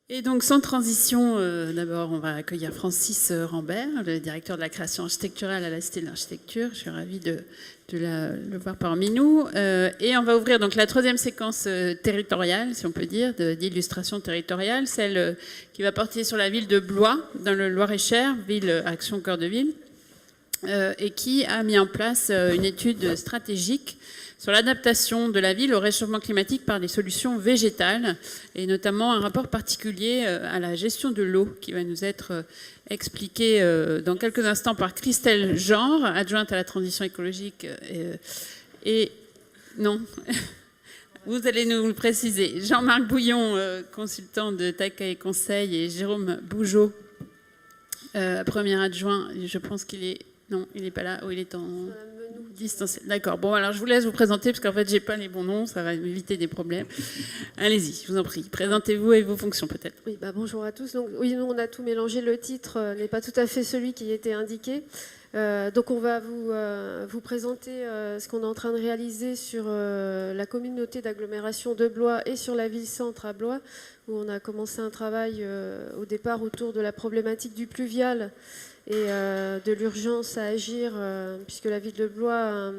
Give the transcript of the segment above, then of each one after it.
Et donc, sans transition, d'abord, on va accueillir Francis Rambert, le directeur de la création architecturale à la Cité de l'Architecture. Je suis ravie de le voir parmi nous. Et on va ouvrir donc la troisième séquence territoriale, si on peut dire, d'illustration territoriale, celle qui va porter sur la ville de Blois, dans le Loir-et-Cher, ville Action Cœur de Ville, et qui a mis en place une étude stratégique sur l'adaptation de la ville au réchauffement climatique par des solutions végétales, et notamment un rapport particulier à la gestion de l'eau qui va nous être expliqué dans quelques instants par Christelle Genre, adjointe à la transition écologique. Et non, vous allez nous le préciser. Jean-Marc Bouillon, consultant de Takai Conseil, et Jérôme Bougeot, premier adjoint. Je pense qu'il est... Non, il n'est pas là. Oh, il est en... distancié. D'accord. Bon, alors je vous laisse vous présenter, parce qu'en fait, j'ai pas les bons noms, ça va éviter des problèmes. Allez-y, je vous en prie. Présentez-vous et vos fonctions, peut-être. Oui, bonjour à tous. Donc, oui, nous, on a tout mélangé. Le titre n'est pas tout à fait celui qui était indiqué. Donc, on va vous présenter ce qu'on est en train de réaliser sur la communauté d'agglomération de Blois et sur la ville-centre à Blois, où on a commencé un travail au départ autour de la problématique du pluvial et de l'urgence à agir, puisque la ville de Blois a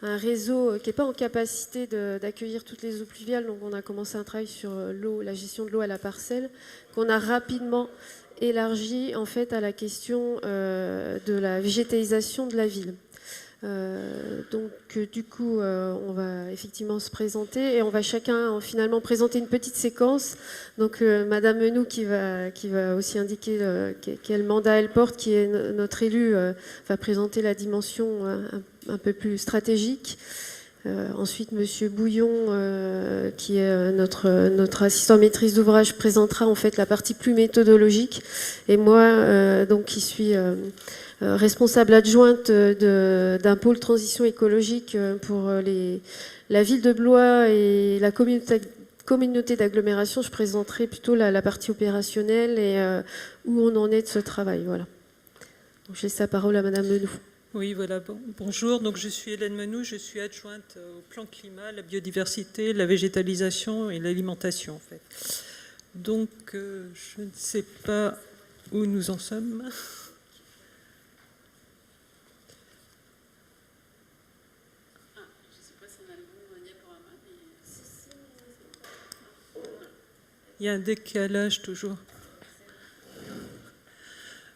un réseau qui n'est pas en capacité d'accueillir toutes les eaux pluviales. Donc on a commencé un travail sur l'eau, la gestion de l'eau à la parcelle, qu'on a rapidement élargi en fait à la question de la végétalisation de la ville. Donc du coup on va effectivement se présenter et on va chacun finalement présenter une petite séquence. Donc Madame Menou qui va aussi indiquer quel mandat elle porte, qui est notre élue, va présenter la dimension un peu plus stratégique. Ensuite Monsieur Bouillon qui est notre assistant maîtrise d'ouvrage présentera en fait la partie plus méthodologique, et moi donc qui suis responsable adjointe d'un pôle transition écologique pour la ville de Blois et la communauté d'agglomération. Je présenterai plutôt la partie opérationnelle et où on en est de ce travail. Voilà. Donc, je laisse la parole à Madame Menou. Oui, voilà. Bonjour. Donc, je suis Hélène Menou. Je suis adjointe au plan climat, la biodiversité, la végétalisation et l'alimentation, en fait. Donc, je ne sais pas où nous en sommes. Il y a un décalage toujours.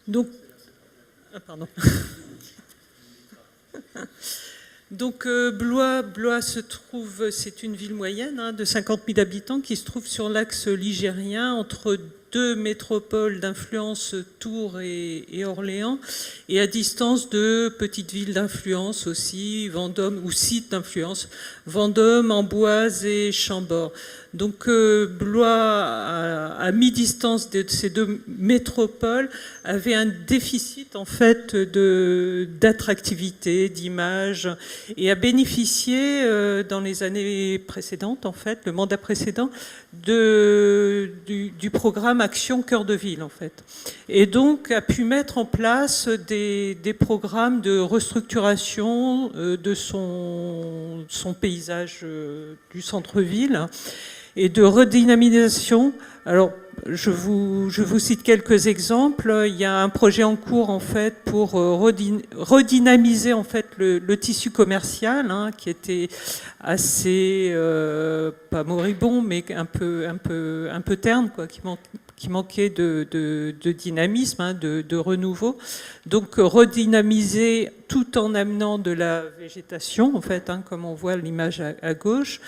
Donc, pardon. Donc Blois se trouve, c'est une ville moyenne de 50 000 habitants qui se trouve sur l'axe ligérien entre deux métropoles d'influence, Tours et Orléans, et à distance de petites villes d'influence aussi, Vendôme, ou sites d'influence, Vendôme, Amboise et Chambord. Donc Blois, à mi-distance de ces deux métropoles, avait un déficit en fait d'attractivité, d'image, et a bénéficié dans les années précédentes, en fait, le mandat précédent, du programme Action Cœur de Ville, en fait. Et donc a pu mettre en place des programmes de restructuration de son paysage du centre-ville et de redynamisation. Alors, je vous cite quelques exemples. Il y a un projet en cours en fait pour redynamiser en fait le tissu commercial qui était assez pas moribond, mais un peu terne, quoi, qui manquait de dynamisme, de renouveau. Donc redynamiser tout en amenant de la végétation, en fait, comme on voit l'image à gauche.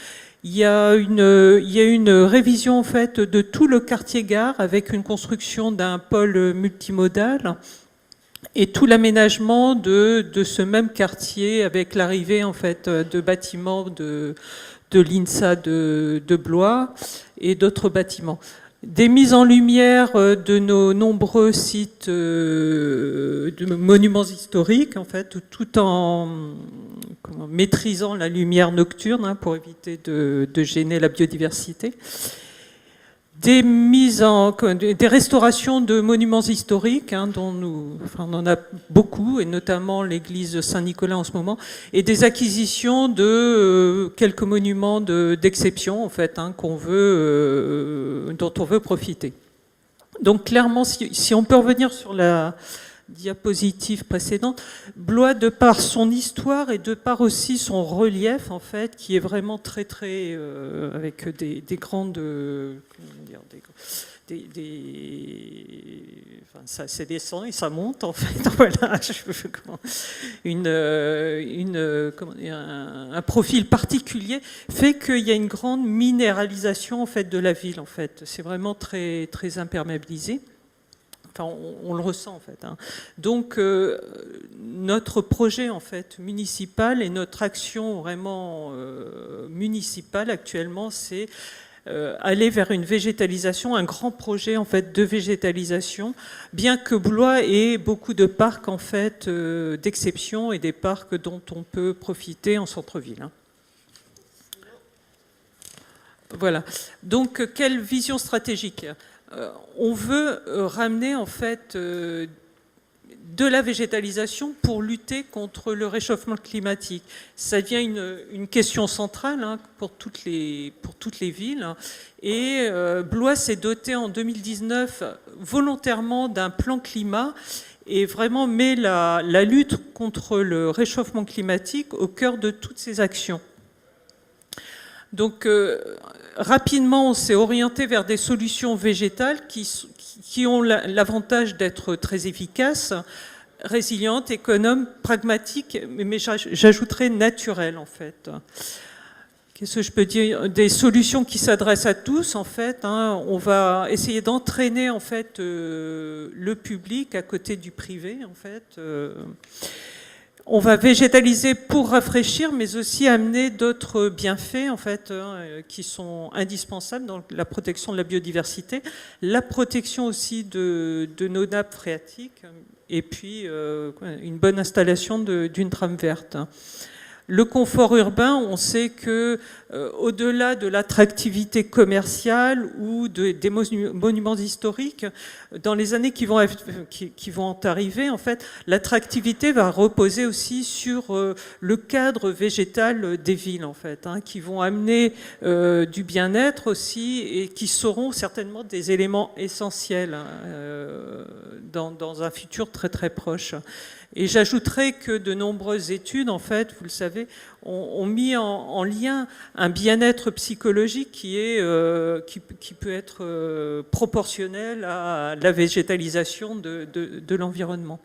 Il y a une révision en fait de tout le quartier gare avec une construction d'un pôle multimodal et tout l'aménagement de ce même quartier avec l'arrivée en fait de bâtiments de l'INSA de Blois et d'autres bâtiments. Des mises en lumière de nos nombreux sites de monuments historiques, en fait, tout en maîtrisant la lumière nocturne pour éviter de gêner la biodiversité. Des restaurations de monuments historiques, dont on en a beaucoup, et notamment l'église Saint-Nicolas en ce moment, et des acquisitions de quelques monuments d'exception, en fait, dont on veut profiter. Donc clairement, si on peut revenir sur la diapositive précédente, Blois, de par son histoire et de par aussi son relief, en fait, qui est vraiment très, très... avec des grandes... comment dire, enfin, ça descend et ça monte, en fait. Voilà, un profil particulier fait qu'il y a une grande minéralisation, en fait, de la ville, en fait. C'est vraiment très, très imperméabilisé. Enfin, on le ressent, en fait. Hein. Donc, notre projet, en fait, municipal et notre action vraiment municipale actuellement, c'est aller vers une végétalisation, un grand projet, en fait, de végétalisation, bien que Blois ait beaucoup de parcs, en fait, d'exception et des parcs dont on peut profiter en centre-ville. Hein. Voilà. Donc, quelle vision stratégique ? On veut ramener en fait de la végétalisation pour lutter contre le réchauffement climatique. Ça devient une question centrale hein, pour toutes les villes. Et Blois s'est doté en 2019 volontairement d'un plan climat et vraiment met la lutte contre le réchauffement climatique au cœur de toutes ses actions. Donc, rapidement, on s'est orienté vers des solutions végétales qui ont l'avantage d'être très efficaces, résilientes, économes, pragmatiques, mais j'ajouterais naturelles, en fait. Qu'est-ce que je peux dire ? Des solutions qui s'adressent à tous, en fait. Hein. On va essayer d'entraîner, en fait, le public à côté du privé, en fait. On va végétaliser pour rafraîchir, mais aussi amener d'autres bienfaits en fait, qui sont indispensables dans la protection de la biodiversité, la protection aussi de nos nappes phréatiques, et puis une bonne installation d'une trame verte. Le confort urbain, on sait que au-delà de l'attractivité commerciale ou des monuments historiques, dans les années qui vont arriver, en fait, l'attractivité va reposer aussi sur le cadre végétal des villes, en fait, hein, qui vont amener du bien-être aussi et qui seront certainement des éléments essentiels dans un futur très très proche. Et j'ajouterais que de nombreuses études, en fait, vous le savez, ont mis en lien un bien-être psychologique qui peut être proportionnel à la végétalisation de l'environnement.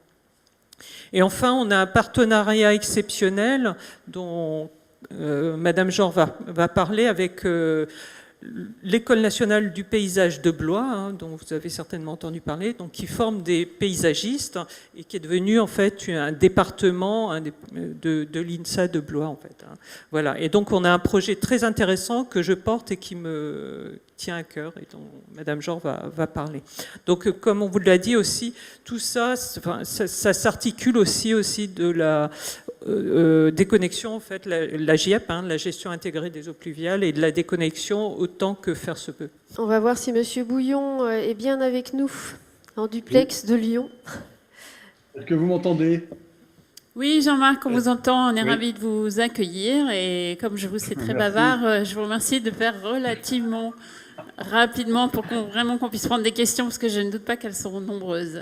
Et enfin, on a un partenariat exceptionnel dont Madame Jean va parler avec l'École nationale du paysage de Blois, hein, dont vous avez certainement entendu parler, donc qui forme des paysagistes et qui est devenu en fait un département de l'INSA de Blois en fait. Hein. Voilà. Et donc on a un projet très intéressant que je porte et qui me tient à cœur et dont Madame Jean va parler. Donc comme on vous l'a dit aussi, tout ça, ça s'articule aussi de la déconnexion en fait, la GIEP, hein, la gestion intégrée des eaux pluviales et de la déconnexion autant que faire se peut. On va voir si Monsieur Bouillon est bien avec nous en duplex de Lyon. Est-ce que vous m'entendez ? Oui, Jean-Marc, on vous entend. On est ravis de vous accueillir. Et comme je vous sais très bavard, je vous remercie de faire relativement rapidement pour qu'on puisse prendre des questions, parce que je ne doute pas qu'elles seront nombreuses.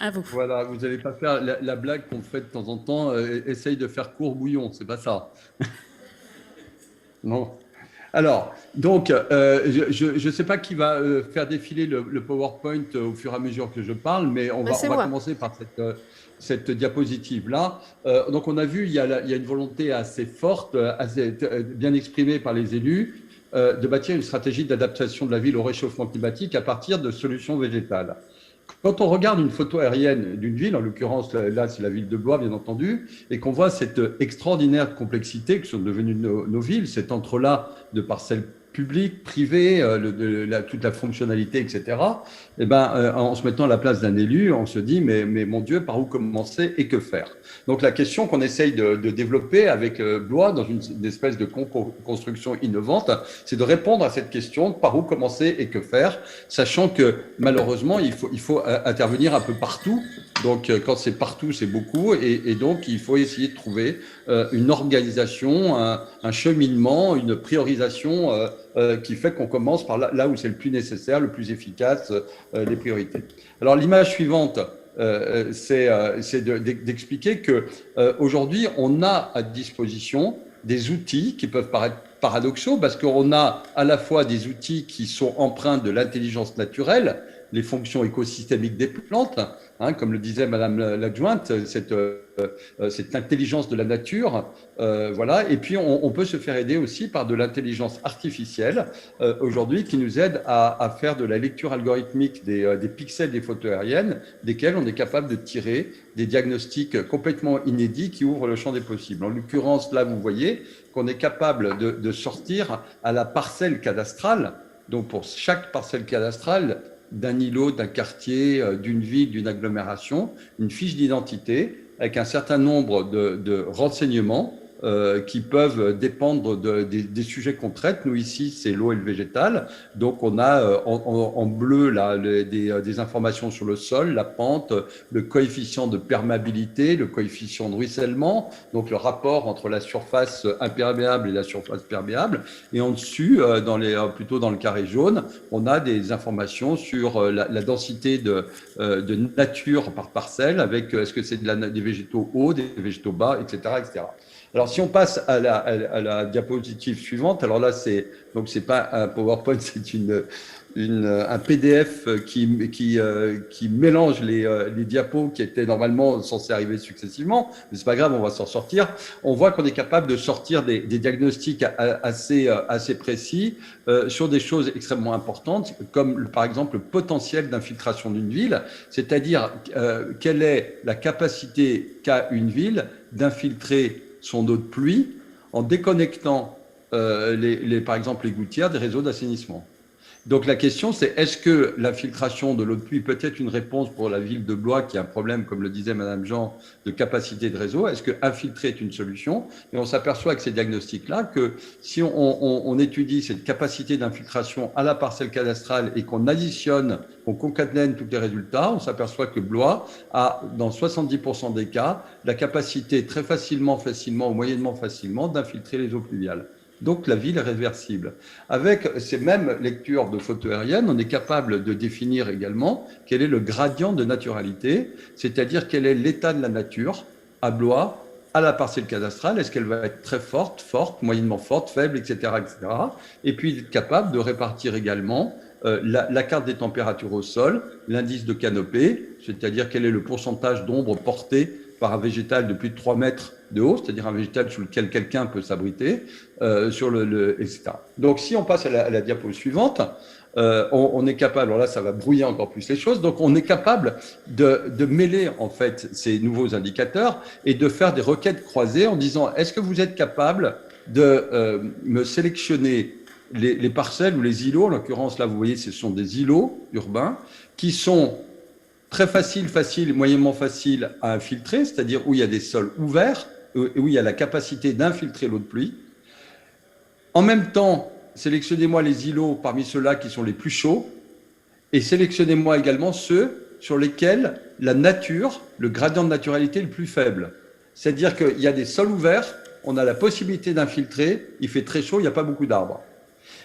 À vous. Voilà, vous n'allez pas faire la blague qu'on fait de temps en temps, essaye de faire court Bouillon, c'est pas ça. Non. Alors, donc, je ne sais pas qui va faire défiler le PowerPoint au fur et à mesure que je parle, mais on va commencer par cette diapositive-là. Donc, on a vu, il y a une volonté assez forte, assez bien exprimée par les élus, de bâtir une stratégie d'adaptation de la ville au réchauffement climatique à partir de solutions végétales. Quand on regarde une photo aérienne d'une ville, en l'occurrence, là, c'est la ville de Blois, bien entendu, et qu'on voit cette extraordinaire complexité que sont devenues nos villes, cet entre-là de parcelles publiques, privées, toute la fonctionnalité, etc., eh ben, en se mettant à la place d'un élu, on se dit, mais mon Dieu, par où commencer et que faire ? Donc la question qu'on essaye de développer avec Blois dans une espèce de construction innovante, c'est de répondre à cette question, par où commencer et que faire, sachant que malheureusement, il faut intervenir un peu partout Donc, quand c'est partout, c'est beaucoup. Et donc, il faut essayer de trouver une organisation, un cheminement, une priorisation qui fait qu'on commence par là où c'est le plus nécessaire, le plus efficace, les priorités. Alors, l'image suivante, c'est d'expliquer qu'aujourd'hui, on a à disposition des outils qui peuvent paraître paradoxaux parce qu'on a à la fois des outils qui sont empreints de l'intelligence naturelle, les fonctions écosystémiques des plantes, hein, comme le disait Madame l'adjointe, cette intelligence de la nature, voilà. Et puis on peut se faire aider aussi par de l'intelligence artificielle aujourd'hui qui nous aide à faire de la lecture algorithmique des pixels des photos aériennes, desquels on est capable de tirer des diagnostics complètement inédits qui ouvrent le champ des possibles. En l'occurrence, là, vous voyez qu'on est capable de sortir à la parcelle cadastrale, donc pour chaque parcelle cadastrale, d'un îlot, d'un quartier, d'une ville, d'une agglomération, une fiche d'identité avec un certain nombre de renseignements qui peuvent dépendre des sujets qu'on traite. Nous, ici, c'est l'eau et le végétal. Donc, on a en bleu là, des informations sur le sol, la pente, le coefficient de perméabilité, le coefficient de ruissellement, donc le rapport entre la surface imperméable et la surface perméable. Et en dessus, plutôt dans le carré jaune, on a des informations sur la densité de nature par parcelle, avec est-ce que c'est des végétaux hauts, des végétaux bas, etc., etc. Alors, si on passe à la diapositive suivante, alors là, c'est pas un PowerPoint, c'est un PDF qui mélange les diapos qui étaient normalement censés arriver successivement, mais c'est pas grave, on va s'en sortir. On voit qu'on est capable de sortir des diagnostics assez précis sur des choses extrêmement importantes, comme par exemple le potentiel d'infiltration d'une ville, c'est-à-dire quelle est la capacité qu'a une ville d'infiltrer son eau de pluie en déconnectant par exemple les gouttières des réseaux d'assainissement. Donc la question, c'est est-ce que l'infiltration de l'eau de pluie peut être une réponse pour la ville de Blois qui a un problème, comme le disait Madame Jean, de capacité de réseau? Est-ce que infiltrer est une solution? Et on s'aperçoit avec ces diagnostics-là que si on étudie cette capacité d'infiltration à la parcelle cadastrale et qu'on additionne, qu'on concatène tous les résultats, on s'aperçoit que Blois a, dans 70% des cas, la capacité très facilement ou moyennement facilement d'infiltrer les eaux pluviales. Donc, la ville est réversible. Avec ces mêmes lectures de photos aériennes, on est capable de définir également quel est le gradient de naturalité, c'est-à-dire quel est l'état de la nature à Blois, à la parcelle cadastrale. Est-ce qu'elle va être très forte, moyennement forte, faible, etc., etc. Et puis, être capable de répartir également la carte des températures au sol, l'indice de canopée, c'est-à-dire quel est le pourcentage d'ombre porté par un végétal de plus de 3 mètres de haut, c'est-à-dire un végétal sur lequel quelqu'un peut s'abriter, etc. Donc, si on passe à la diapo suivante, on est capable, alors là, ça va brouiller encore plus les choses, donc on est capable de mêler, en fait, ces nouveaux indicateurs et de faire des requêtes croisées en disant, est-ce que vous êtes capable de me sélectionner les parcelles ou les îlots, en l'occurrence, là, vous voyez, ce sont des îlots urbains qui sont très facile, moyennement facile à infiltrer, c'est-à-dire où il y a des sols ouverts, où il y a la capacité d'infiltrer l'eau de pluie. En même temps, sélectionnez-moi les îlots parmi ceux-là qui sont les plus chauds, et sélectionnez-moi également ceux sur lesquels la nature, le gradient de naturalité est le plus faible. C'est-à-dire qu'il y a des sols ouverts, on a la possibilité d'infiltrer, il fait très chaud, il n'y a pas beaucoup d'arbres.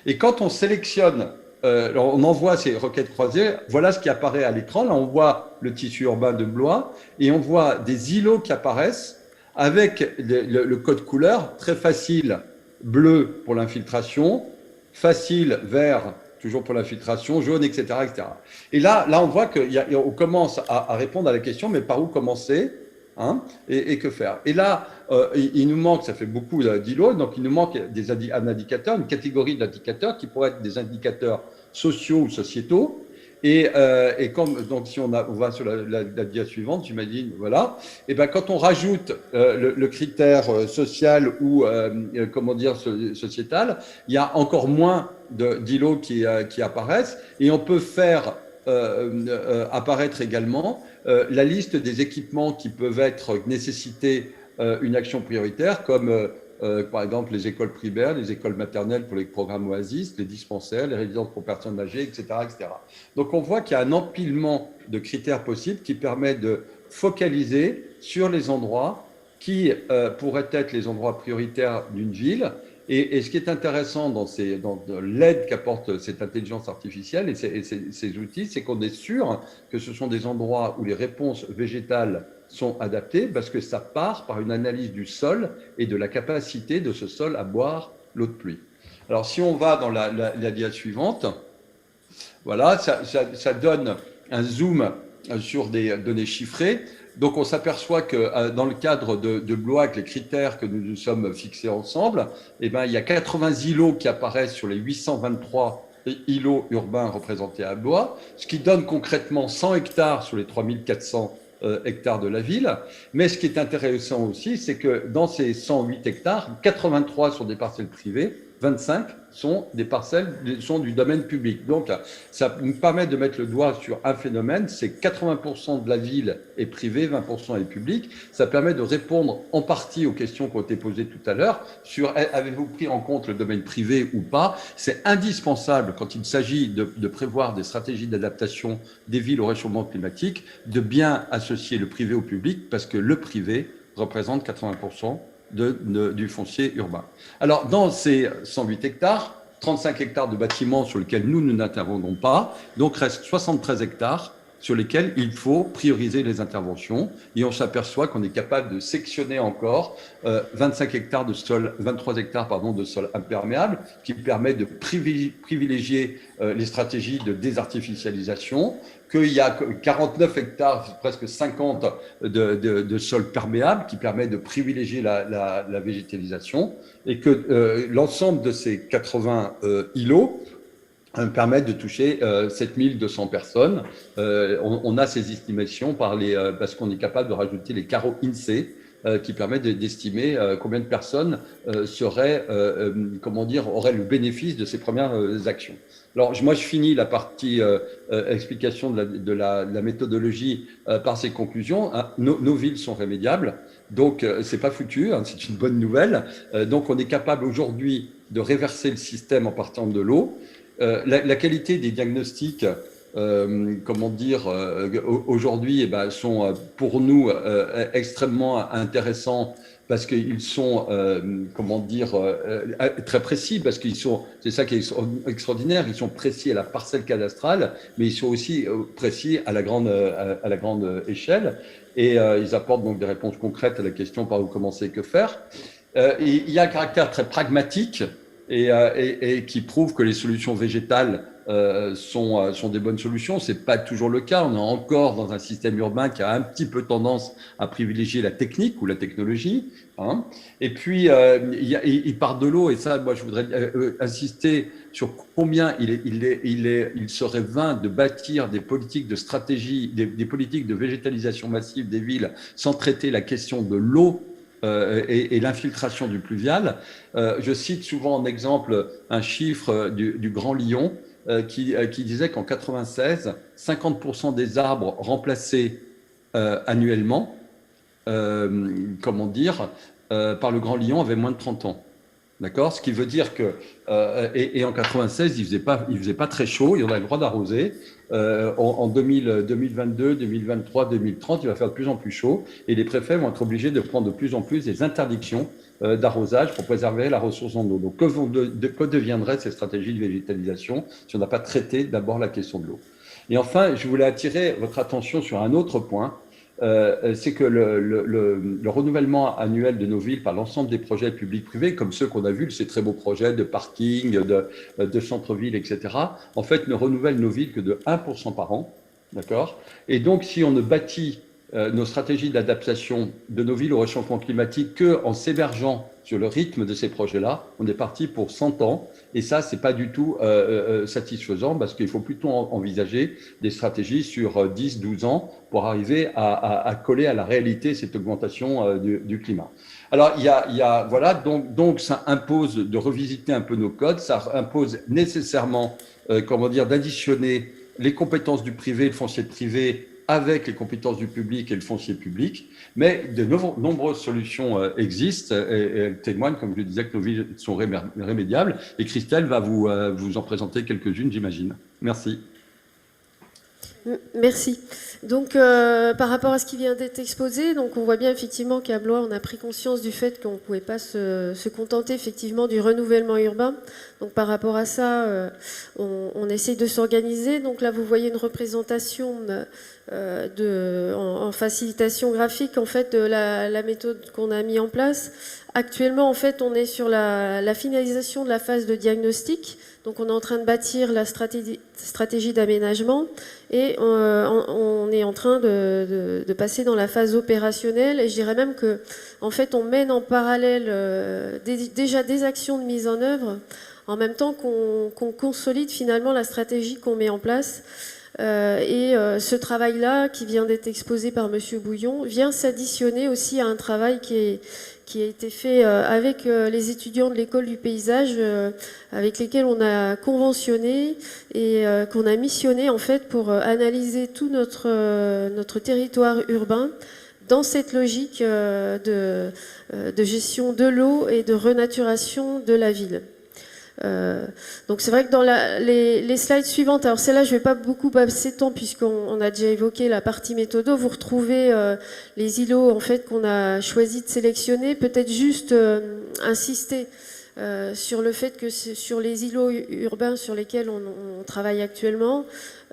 Et quand on sélectionne, on envoie ces requêtes croisées, voilà ce qui apparaît à l'écran. Là, on voit le tissu urbain de Blois et on voit des îlots qui apparaissent avec le code couleur très facile, bleu pour l'infiltration, facile, vert, toujours pour l'infiltration, jaune, etc., etc. Et là, on voit qu'on commence à répondre à la question, mais par où commencer, hein, et que faire? Et là, il nous manque, ça fait beaucoup d'îlots, donc il nous manque un indicateur, une catégorie d'indicateurs qui pourraient être des indicateurs sociaux ou sociétaux. Et donc, si on va sur la dia suivante, j'imagine, voilà. Et ben, quand on rajoute le critère social ou sociétal, il y a encore moins d'îlots qui apparaissent, et on peut faire apparaître également la liste des équipements qui peuvent nécessiter une action prioritaire, comme par exemple les écoles primaires, les écoles maternelles pour les programmes Oasis, les dispensaires, les résidences pour personnes âgées, etc., etc. Donc on voit qu'il y a un empilement de critères possibles qui permet de focalisé sur les endroits qui pourraient être les endroits prioritaires d'une ville. Et ce qui est intéressant dans l'aide qu'apporte cette intelligence artificielle et ces outils, c'est qu'on est sûr que ce sont des endroits où les réponses végétales sont adaptées parce que ça part par une analyse du sol et de la capacité de ce sol à boire l'eau de pluie. Alors, si on va dans la dia suivante, voilà, ça donne un zoom sur des données chiffrées. Donc, on s'aperçoit que dans le cadre de Blois, avec les critères que nous nous sommes fixés ensemble, eh ben, il y a 80 îlots qui apparaissent sur les 823 îlots urbains représentés à Blois, ce qui donne concrètement 100 hectares sur les 3400 hectares de la ville. Mais ce qui est intéressant aussi, c'est que dans ces 108 hectares, 83 sont des parcelles privées, 25 sont des parcelles du domaine public. Donc, ça nous permet de mettre le doigt sur un phénomène, c'est 80% de la ville est privée, 20% est public. Ça permet de répondre en partie aux questions qui ont été posées tout à l'heure sur avez-vous pris en compte le domaine privé ou pas. C'est indispensable quand il s'agit de prévoir des stratégies d'adaptation des villes au réchauffement climatique, de bien associer le privé au public parce que le privé représente 80% du foncier urbain. Alors, dans ces 108 hectares, 35 hectares de bâtiments sur lesquels nous n'intervenons pas, donc restent 73 hectares sur lesquels il faut prioriser les interventions. Et on s'aperçoit qu'on est capable de sectionner encore 23 hectares de sol imperméable, qui permet de privilégier les stratégies de désartificialisation, qu'il y a 49 hectares, presque 50 de sol perméable, qui permet de privilégier la végétalisation, et que l'ensemble de ces 80 îlots permettent de toucher 7200 personnes. On a ces estimations parce qu'on est capable de rajouter les carreaux INSEE qui permettent d'estimer combien de personnes auraient le bénéfice de ces premières actions. Alors, moi, je finis la partie explication de la méthodologie par ces conclusions. Nos villes sont rémédiables, donc c'est pas foutu, c'est une bonne nouvelle. Donc, on est capable aujourd'hui de réverser le système en partant de l'eau. La qualité des diagnostics, aujourd'hui, sont pour nous extrêmement intéressants parce qu'ils sont, très précis, parce c'est ça qui est extraordinaire, ils sont précis à la parcelle cadastrale, mais ils sont aussi précis à la grande échelle, et ils apportent donc des réponses concrètes à la question par où commencer, que faire. Il y a un caractère très pragmatique et qui prouve que les solutions végétales sont des bonnes solutions. C'est pas toujours le cas. On est encore dans un système urbain qui a un petit peu tendance à privilégier la technique ou la technologie. Et puis, il part de l'eau. Et ça, moi, je voudrais insister sur combien il serait vain de bâtir des politiques de stratégie, des politiques de végétalisation massive des villes sans traiter la question de l'eau et l'infiltration du pluvial. Je cite souvent en exemple un chiffre du Grand Lyon qui disait qu'en 96, 50% des arbres remplacés annuellement, par le Grand Lyon avaient moins de 30 ans. D'accord ? Ce qui veut dire que, et en 96, il faisait pas très chaud, et on a le droit d'arroser. En 2022, 2023, 2030, il va faire de plus en plus chaud, et les préfets vont être obligés de prendre de plus en plus des interdictions d'arrosage pour préserver la ressource en eau. Donc, que deviendraient ces stratégies de végétalisation si on n'a pas traité d'abord la question de l'eau ? Et enfin, je voulais attirer votre attention sur un autre point. C'est que le renouvellement annuel de nos villes par l'ensemble des projets publics-privés, comme ceux qu'on a vus, ces très beaux projets de parking, de centre-ville, etc., en fait, ne renouvellent nos villes que de 1% par an. D'accord ? Et donc, si on ne bâtit nos stratégies d'adaptation de nos villes au réchauffement climatique qu'en s'hébergeant sur le rythme de ces projets-là, on est parti pour 100 ans. Et ça, c'est pas du tout satisfaisant parce qu'il faut plutôt envisager des stratégies sur 10, 12 ans pour arriver à coller à la réalité cette augmentation du climat. Alors, voilà, donc ça impose de revisiter un peu nos codes, ça impose nécessairement, d'additionner les compétences du privé, le foncier privé, avec les compétences du public et le foncier public, mais de nombreuses solutions existent et elles témoignent, comme je le disais, que nos villes sont rémédiables. Et Christelle va vous en présenter quelques-unes, j'imagine. Merci. Merci. Donc, par rapport à ce qui vient d'être exposé, donc on voit bien effectivement qu'à Blois, on a pris conscience du fait qu'on ne pouvait pas se contenter effectivement du renouvellement urbain. Donc, par rapport à ça, on essaye de s'organiser. Donc là, vous voyez une représentation en facilitation graphique en fait de la méthode qu'on a mis en place. Actuellement, en fait, on est sur la finalisation de la phase de diagnostic. Donc, on est en train de bâtir la stratégie d'aménagement et on est en train de passer dans la phase opérationnelle. Et je dirais même que, en fait, on mène en parallèle déjà des actions de mise en œuvre en même temps qu'on consolide finalement la stratégie qu'on met en place. Ce travail-là, qui vient d'être exposé par Monsieur Bouillon, vient s'additionner aussi à un travail qui a été fait avec les étudiants de l'école du paysage, avec lesquels on a conventionné et qu'on a missionné en fait pour analyser tout notre territoire urbain dans cette logique de gestion de l'eau et de renaturation de la ville. Donc c'est vrai que dans les slides suivantes, alors celle-là je ne vais pas beaucoup passer de temps puisqu'on a déjà évoqué la partie méthodo, vous retrouvez les îlots en fait qu'on a choisi de sélectionner, peut-être juste insister sur le fait que sur les îlots urbains sur lesquels on travaille actuellement,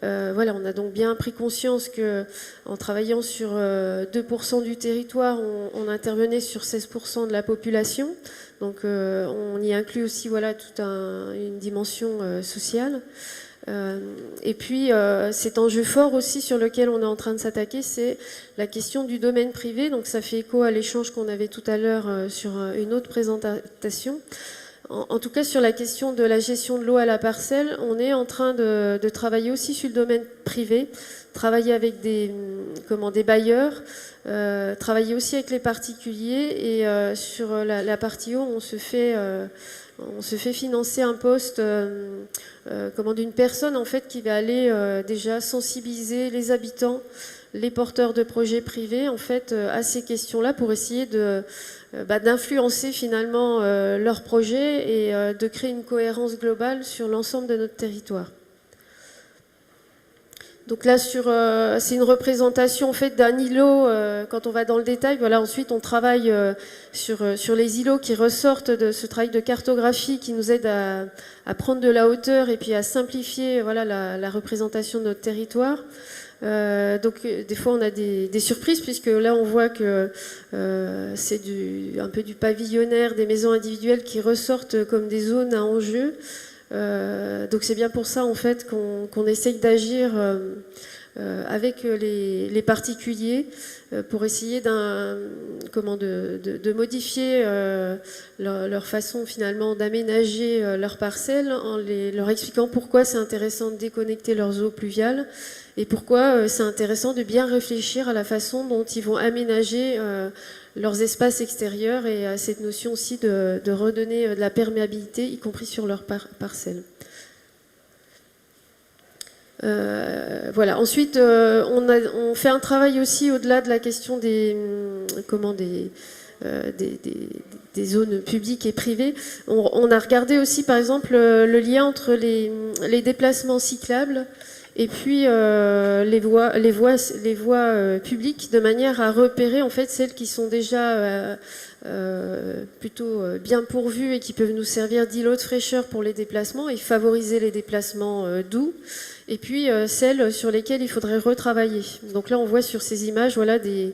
voilà, on a donc bien pris conscience que en travaillant sur 2% du territoire, on intervenait sur 16% de la population. Donc on y inclut aussi voilà, toute une dimension sociale. Et puis cet enjeu fort aussi sur lequel on est en train de s'attaquer, c'est la question du domaine privé. Donc ça fait écho à l'échange qu'on avait tout à l'heure sur une autre présentation. En tout cas, sur la question de la gestion de l'eau à la parcelle, on est en train de travailler aussi sur le domaine privé, travailler avec des bailleurs, travailler aussi avec les particuliers et sur la partie eau, on se fait financer un poste d'une personne en fait qui va aller déjà sensibiliser les habitants, les porteurs de projets privés en fait à ces questions-là pour essayer d'influencer finalement leurs projets et de créer une cohérence globale sur l'ensemble de notre territoire. Donc là, c'est une représentation en fait d'un îlot. Quand on va dans le détail, voilà. Ensuite, on travaille sur les îlots qui ressortent de ce travail de cartographie qui nous aide à prendre de la hauteur et puis à simplifier voilà la représentation de notre territoire. Donc des fois on a des surprises puisque là on voit que c'est un peu du pavillonnaire, des maisons individuelles qui ressortent comme des zones à enjeu. Donc c'est bien pour ça en fait qu'on essaye d'agir avec les particuliers pour essayer de modifier leur façon finalement d'aménager leurs parcelles en leur expliquant pourquoi c'est intéressant de déconnecter leurs eaux pluviales et pourquoi c'est intéressant de bien réfléchir à la façon dont ils vont aménager leurs espaces extérieurs et à cette notion aussi de redonner de la perméabilité, y compris sur leurs parcelles. Voilà. Ensuite, on fait un travail aussi au-delà de la question des zones publiques et privées. On a regardé aussi, par exemple, le lien entre les déplacements cyclables et puis les voies publiques, de manière à repérer en fait celles qui sont déjà plutôt bien pourvues et qui peuvent nous servir d'îlot de fraîcheur pour les déplacements et favoriser les déplacements doux. Et puis celles sur lesquelles il faudrait retravailler. Donc là, on voit sur ces images, voilà des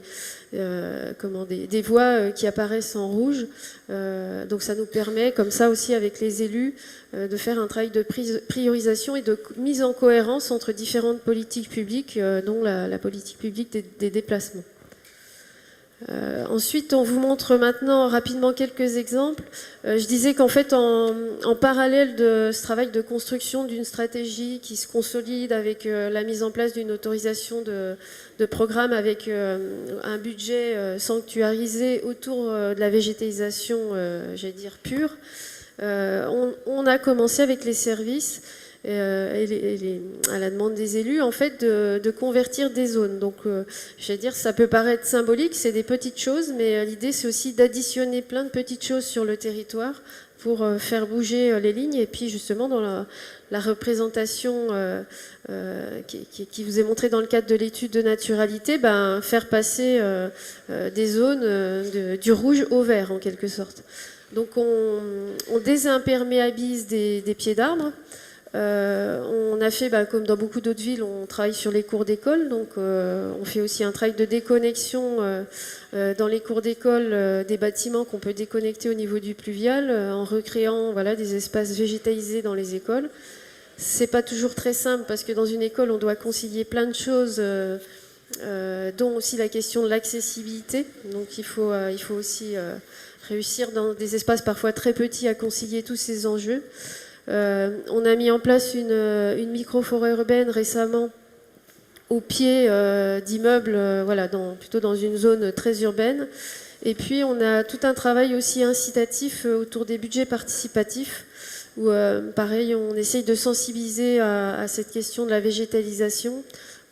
voies qui apparaissent en rouge. Donc ça nous permet, comme ça aussi avec les élus, de faire un travail de priorisation et de mise en cohérence entre différentes politiques publiques, dont la politique publique des déplacements. Ensuite, on vous montre maintenant rapidement quelques exemples. Je disais qu'en fait, en parallèle de ce travail de construction d'une stratégie qui se consolide avec la mise en place d'une autorisation de programme avec un budget sanctuarisé autour de la végétalisation, j'allais dire pure, on a commencé avec les services à la demande des élus, en fait, de convertir des zones. Donc, j'allais dire, ça peut paraître symbolique, c'est des petites choses, mais l'idée, c'est aussi d'additionner plein de petites choses sur le territoire pour faire bouger les lignes. Et puis justement dans la représentation qui vous est montrée dans le cadre de l'étude de naturalité, faire passer des zones du rouge au vert en quelque sorte. Donc on désimperméabilise des pieds d'arbres. On a fait, comme dans beaucoup d'autres villes, on travaille sur les cours d'école, donc on fait aussi un travail de déconnexion dans les cours d'école des bâtiments qu'on peut déconnecter au niveau du pluvial en recréant des espaces végétalisés dans les écoles. C'est pas toujours très simple parce que dans une école on doit concilier plein de choses, dont aussi la question de l'accessibilité. Donc il faut aussi réussir dans des espaces parfois très petits à concilier tous ces enjeux. On a mis en place une micro-forêt urbaine récemment au pied d'immeubles, plutôt dans une zone très urbaine. Et puis on a tout un travail aussi incitatif autour des budgets participatifs, où pareil on essaye de sensibiliser à cette question de la végétalisation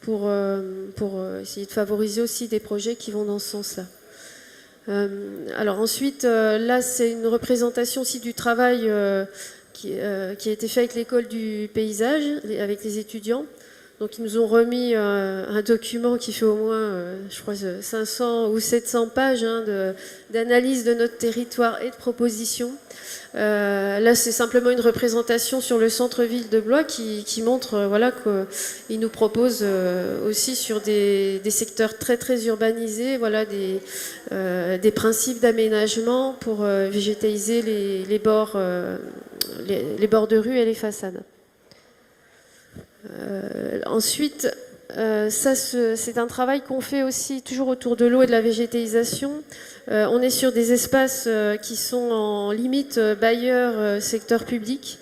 pour essayer de favoriser aussi des projets qui vont dans ce sens-là. Alors ensuite, là c'est une représentation aussi du travail qui a été fait avec l'école du paysage, avec les étudiants. Donc ils nous ont remis un document qui fait au moins, je crois, 500 ou 700 pages d'analyse de notre territoire et de propositions. Là, c'est simplement une représentation sur le centre-ville de Blois qui montre qu'il nous propose aussi sur des secteurs très très urbanisés, des principes d'aménagement pour végétaliser les bords de rue et les façades. Ensuite, c'est un travail qu'on fait aussi toujours autour de l'eau et de la végétalisation. On est sur des espaces qui sont en limite bailleurs secteur public.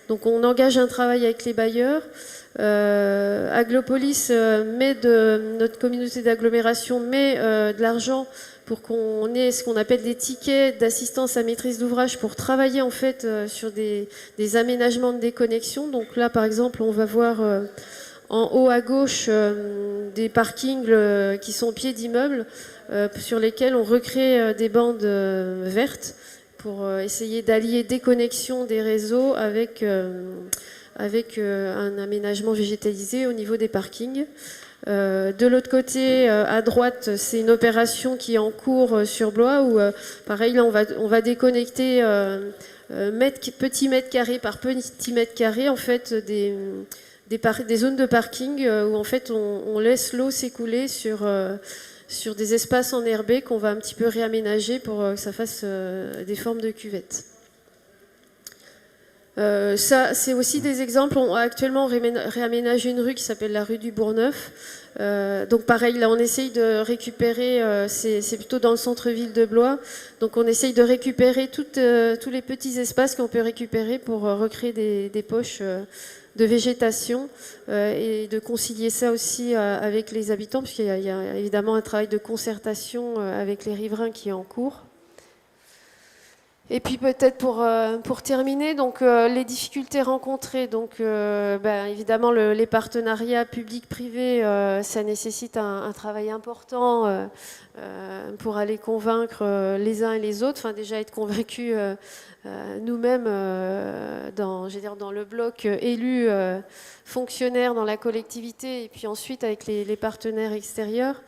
Donc on engage un travail avec les bailleurs. Aglopolis notre communauté d'agglomération met de l'argent pour qu'on ait ce qu'on appelle des tickets d'assistance à maîtrise d'ouvrage pour travailler en fait sur des aménagements de déconnexion. Donc là, par exemple, on va voir en haut à gauche des parkings qui sont au pied d'immeubles sur lesquels on recrée des bandes vertes pour essayer d'allier déconnexion des réseaux avec un aménagement végétalisé au niveau des parkings. De l'autre côté, à droite, c'est une opération qui est en cours sur Blois où, pareil, là, on va déconnecter petit mètre carré par petit mètre carré, en fait, des zones de parking où, en fait, on laisse l'eau s'écouler sur des espaces enherbés qu'on va un petit peu réaménager pour que ça fasse des formes de cuvettes. Ça, c'est aussi des exemples. Actuellement, on réaménage une rue qui s'appelle la rue du Bourgneuf. Donc pareil, là, on essaye de récupérer, c'est plutôt dans le centre-ville de Blois. Donc on essaye de récupérer tous les petits espaces qu'on peut récupérer pour recréer des poches de végétation et de concilier ça aussi avec les habitants, puisqu'il y a évidemment un travail de concertation avec les riverains qui est en cours. Et puis peut-être pour terminer, donc les difficultés rencontrées, donc évidemment les partenariats publics-privés, ça nécessite un travail important pour aller convaincre les uns et les autres, enfin déjà être convaincus nous-mêmes dans le bloc élu fonctionnaire dans la collectivité et puis ensuite avec les partenaires extérieurs.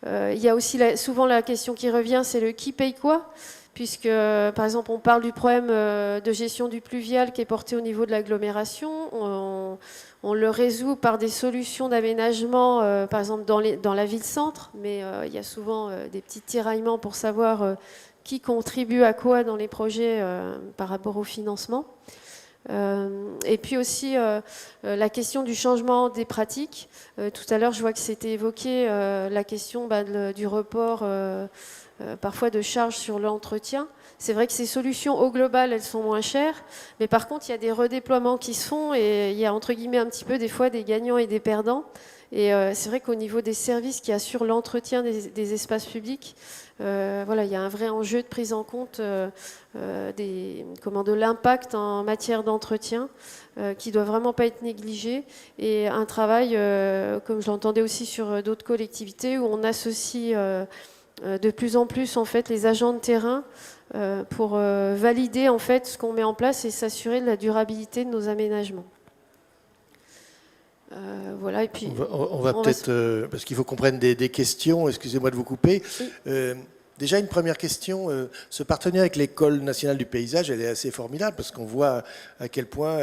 Il y a aussi souvent la question qui revient, c'est le qui paye quoi ? Puisque, par exemple, on parle du problème de gestion du pluvial qui est porté au niveau de l'agglomération. On le résout par des solutions d'aménagement, par exemple dans la ville-centre, mais il y a souvent des petits tiraillements pour savoir qui contribue à quoi dans les projets par rapport au financement. Et puis aussi la question du changement des pratiques. Tout à l'heure, je vois que c'était évoqué la question du report parfois de charges sur l'entretien. C'est vrai que ces solutions au global, elles sont moins chères, mais par contre, il y a des redéploiements qui se font et il y a entre guillemets un petit peu des fois des gagnants et des perdants. Et c'est vrai qu'au niveau des services qui assurent l'entretien des espaces publics, il y a un vrai enjeu de prise en compte de l'impact en matière d'entretien qui ne doit vraiment pas être négligé. Et un travail, comme je l'entendais aussi sur d'autres collectivités, où on associe de plus en plus en fait les agents de terrain pour valider en fait ce qu'on met en place et s'assurer de la durabilité de nos aménagements. Voilà, et puis on va peut-être, parce qu'il faut qu'on prenne des questions, excusez-moi de vous couper. Oui. Déjà, une première question, ce partenariat avec l'École nationale du paysage, elle est assez formidable, parce qu'on voit à quel point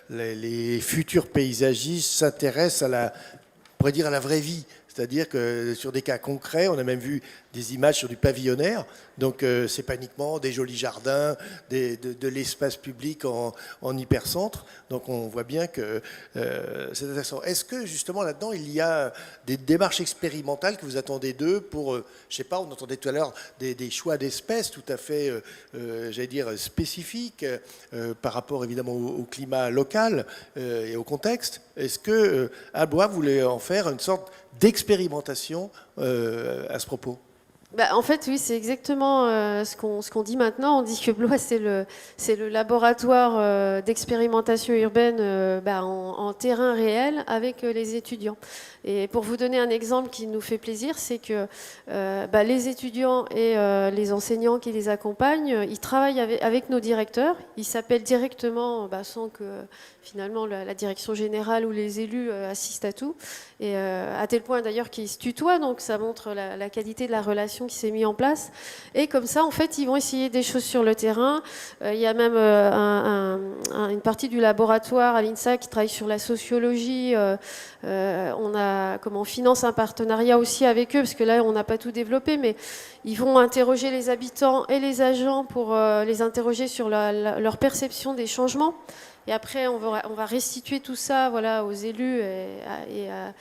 les futurs paysagistes s'intéressent à on pourrait dire à la vraie vie. C'est-à-dire que sur des cas concrets, on a même vu des images sur du pavillonnaire. Donc c'est pas uniquement des jolis jardins, de l'espace public en hypercentre. Donc on voit bien que c'est intéressant. Est-ce que justement là-dedans, il y a des démarches expérimentales que vous attendez d'eux pour, je sais pas, on entendait tout à l'heure des choix d'espèces tout à fait, j'allais dire, spécifiques par rapport évidemment au climat local et au contexte. Est-ce que Albois voulait en faire une sorte d'expérimentation à ce propos? En fait, oui, c'est exactement ce qu'on dit maintenant. On dit que Blois, c'est le laboratoire d'expérimentation urbaine en terrain réel avec les étudiants. Et pour vous donner un exemple qui nous fait plaisir, c'est que les étudiants et les enseignants qui les accompagnent, ils travaillent avec nos directeurs. Ils s'appellent directement, sans que finalement la direction générale ou les élus assistent à tout. Et à tel point d'ailleurs qu'ils se tutoient, donc ça montre la qualité de la relation qui s'est mise en place. Et comme ça, en fait, ils vont essayer des choses sur le terrain. Il y a même une partie du laboratoire à l'INSA qui travaille sur la sociologie. On finance un partenariat aussi avec eux, parce que là, on n'a pas tout développé, mais ils vont interroger les habitants et les agents pour les interroger sur leur perception des changements. Et après, on va restituer tout ça aux élus et à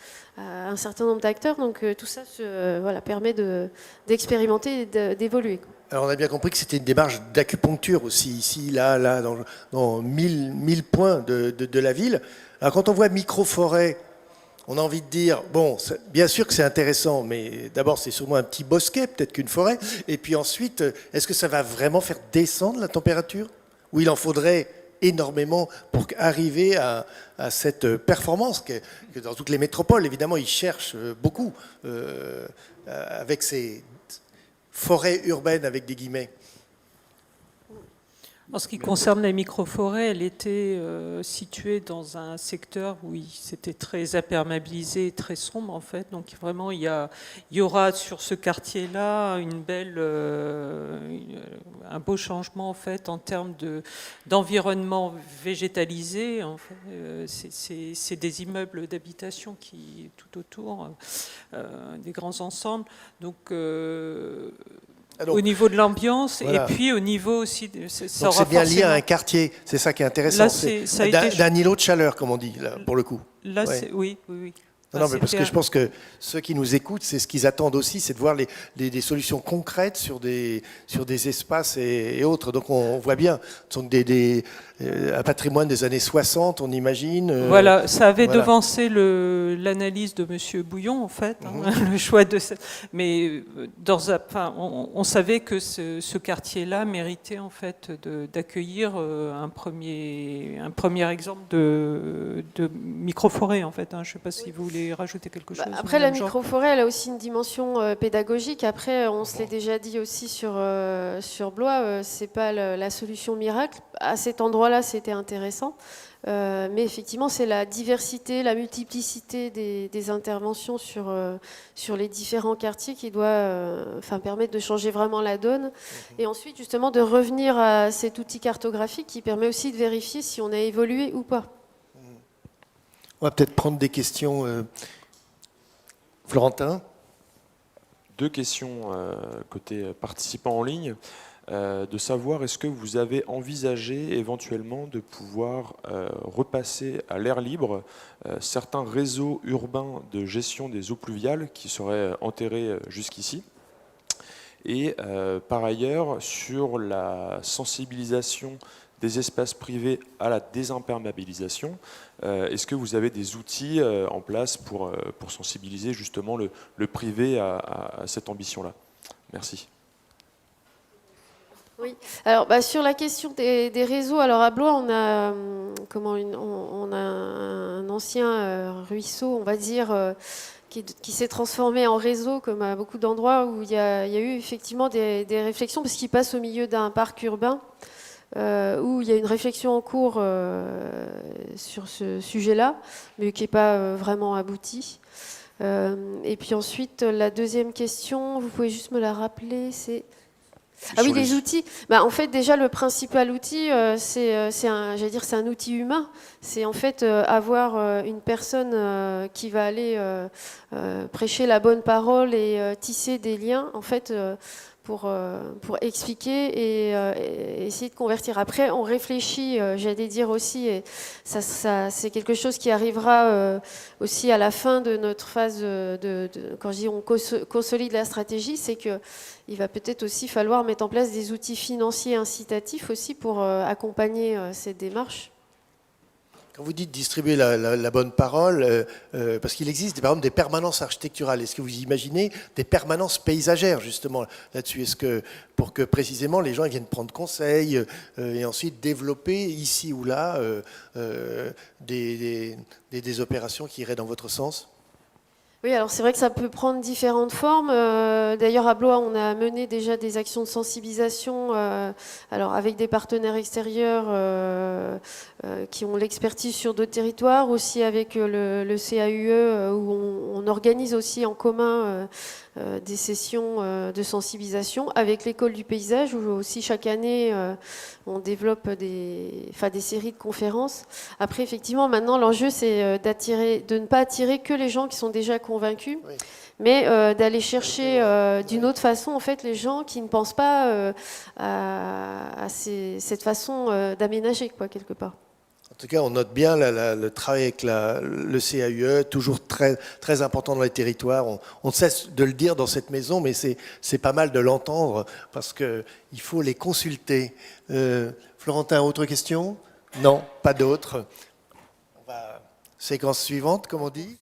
un certain nombre d'acteurs. Donc tout ça permet d'expérimenter et d'évoluer. Alors on a bien compris que c'était une démarche d'acupuncture aussi, ici, là, dans 1000 points de la ville. Alors quand on voit micro-forêt, on a envie de dire, bon, bien sûr que c'est intéressant, mais d'abord c'est sûrement un petit bosquet, peut-être qu'une forêt. Et puis ensuite, est-ce que ça va vraiment faire descendre la température? Ou il en faudrait énormément pour arriver à cette performance que dans toutes les métropoles, évidemment, ils cherchent beaucoup avec ces forêts urbaines, avec des guillemets. En ce qui concerne la microforêt, elle était située dans un secteur où c'était très imperméabilisé, très sombre en fait. Donc vraiment, il y aura sur ce quartier-là un beau changement en fait en termes d'environnement végétalisé. En fait. C'est des immeubles d'habitation qui tout autour, des grands ensembles. Donc au niveau de l'ambiance, voilà. Et puis au niveau aussi... Donc c'est bien lié à un quartier, c'est ça qui est intéressant. D'un îlot de chaleur, comme on dit, là, pour le coup. Là, ouais. Oui. Non, mais parce que je pense que ceux qui nous écoutent, c'est ce qu'ils attendent aussi, c'est de voir des solutions concrètes sur des espaces et autres. Donc on voit bien, ce sont un patrimoine des années 60, on imagine. Voilà, ça avait devancé l'analyse de M. Bouillon, en fait, le choix de cette... Mais on savait que ce quartier-là méritait, en fait, d'accueillir un premier exemple de microforêt, en fait. Je ne sais pas si vous voulez rajouter quelque chose. Après, la microforêt, elle a aussi une dimension pédagogique. Après, on se l'est déjà dit aussi sur Blois, c'est pas la solution miracle. À cet endroit-là, c'était intéressant. Mais effectivement, c'est la diversité, la multiplicité des interventions sur les différents quartiers qui doit permettre de changer vraiment la donne. Et ensuite, justement, de revenir à cet outil cartographique qui permet aussi de vérifier si on a évolué ou pas. On va peut-être prendre des questions. Florentin ? Deux questions côté participants en ligne. De savoir, est-ce que vous avez envisagé éventuellement de pouvoir repasser à l'air libre certains réseaux urbains de gestion des eaux pluviales qui seraient enterrés jusqu'ici? Et par ailleurs, sur la sensibilisation des espaces privés à la désimperméabilisation, est-ce que vous avez des outils en place pour sensibiliser justement le privé à cette ambition-là? Merci. Oui. Alors, sur la question des réseaux, alors à Blois, on a un ancien ruisseau, on va dire, qui s'est transformé en réseau, comme à beaucoup d'endroits où il y a eu effectivement des réflexions, parce qu'il passe au milieu d'un parc urbain, où il y a une réflexion en cours sur ce sujet-là, mais qui n'est pas vraiment aboutie. Et puis ensuite, la deuxième question, vous pouvez juste me la rappeler, c'est... Ah oui, les outils. En fait, déjà, le principal outil, c'est un outil humain. C'est en fait avoir une personne qui va aller prêcher la bonne parole et tisser des liens, en fait, pour expliquer et essayer de convertir. Après, on réfléchit, j'allais dire aussi, et ça c'est quelque chose qui arrivera aussi à la fin de notre phase quand je dis on consolide la stratégie, c'est que il va peut-être aussi falloir mettre en place des outils financiers incitatifs aussi pour accompagner cette démarche. Quand vous dites distribuer la bonne parole, parce qu'il existe par exemple des permanences architecturales, est-ce que vous imaginez des permanences paysagères justement là-dessus? Est-ce que pour que précisément les gens viennent prendre conseil et ensuite développer ici ou là des opérations qui iraient dans votre sens? Oui, alors c'est vrai que ça peut prendre différentes formes. D'ailleurs, à Blois, on a mené déjà des actions de sensibilisation alors avec des partenaires extérieurs qui ont l'expertise sur d'autres territoires, aussi avec le CAUE, où on organise aussi en commun des sessions de sensibilisation avec l'école du paysage, où aussi chaque année on développe des séries de conférences. Après, effectivement, maintenant l'enjeu c'est de ne pas attirer que les gens qui sont déjà convaincus, oui, mais d'aller chercher d'une autre façon en fait les gens qui ne pensent pas à cette façon d'aménager quoi quelque part. En tout cas, on note bien le travail avec le CAUE, toujours très, très important dans les territoires. On cesse de le dire dans cette maison, mais c'est pas mal de l'entendre parce qu'il faut les consulter. Florentin, autre question? Non, pas d'autre. Séquence suivante, comme on dit.